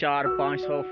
400-500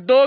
2